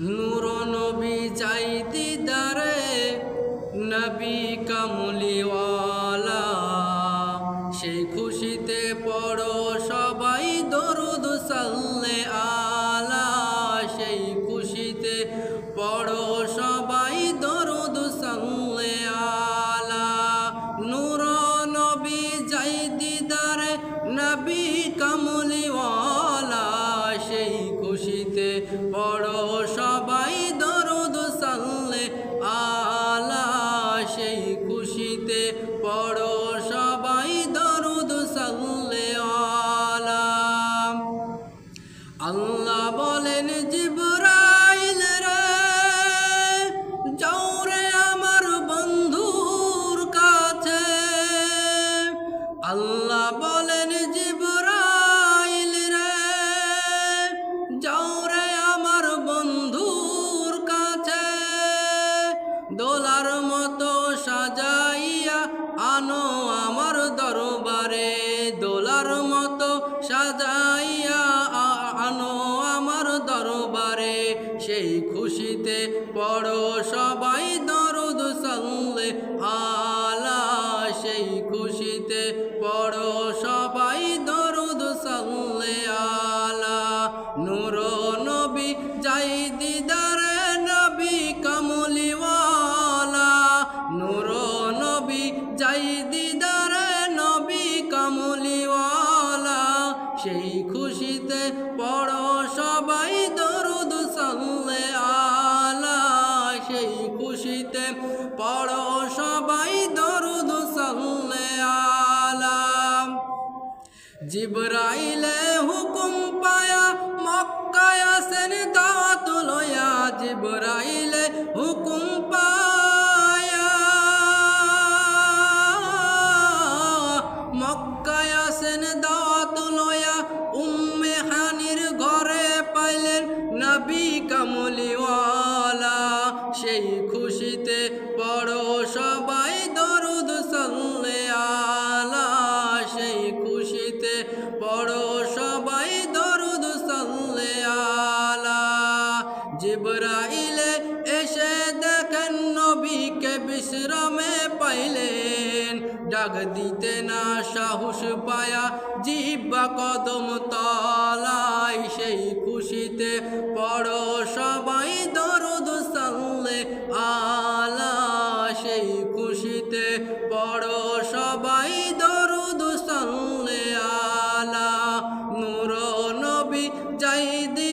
নূর নবী চাই দিদারে নবী কামলিওয়ালা, সেই খুশিতে পড়ো সবাই দরুদ সাল্লে আলা, সেই খুশিতে পড়ো সবাই দরুদ সাল্লে আলা। নূর নবী চাই দিদারে নবী কামলিওয়ালা, সেই খুশিতে পড়ো সবাই দরুদ সাল্লে আলা, সেই খুশিতে পড়ো সবাই দরুদ সাল্লে আলা। আল্লাহ বলেন জিবরাইল রে যাও রে আমার বন্ধুর কাছে, আল্লাহ বলেন জিবরাইল রে যাও রে আমার বন্ধুর কাছে, দোলার মতো সাজাইয়া আনো আমার দরবারে, দোলার মতো সাজাইয়া আনো আমার দরবারে, সেই খুশিতে পড়ো সবাই দরুদ সাল্লে আলা, সেই খুশিতে পড়ো সবাই দরুদ সাল্লে আলা। নূর নবী যাই দিদারে নবী কামলিওয়ালা, নূর নবী যাই দিদারে নবী কামলিওয়ালা, সেই খুশিতে পড়ো সবাই দরুদ সাল্লে আলা, সেই খুশিতে পড়ো সবাই দরুদ সাল্লে আলা। জিবরাইলে হুকুম পায়া মক্কায় আসেন দাওয়াত লয়া, জিবরাইলে হুকুম পায়া মক্কায় আসেন দাওয়াত লয়া, উম্মে হানির ঘরে পাইলেন নবী কামলিওয়ালা, সেই খুশিতে পড়ো সবাই দরুদ সাল্লে আলা, সেই খুশিতে পড়ো সবাই দরুদ সাল্লে আলা। জিবরাইলে এসে দেখেন নবীকে বিশ্রামে পাইলেন, ডাক দিতে না সাহস পায়া জিহ্বা কদম তলায়, সেই খুশিতে পড়ো সবাই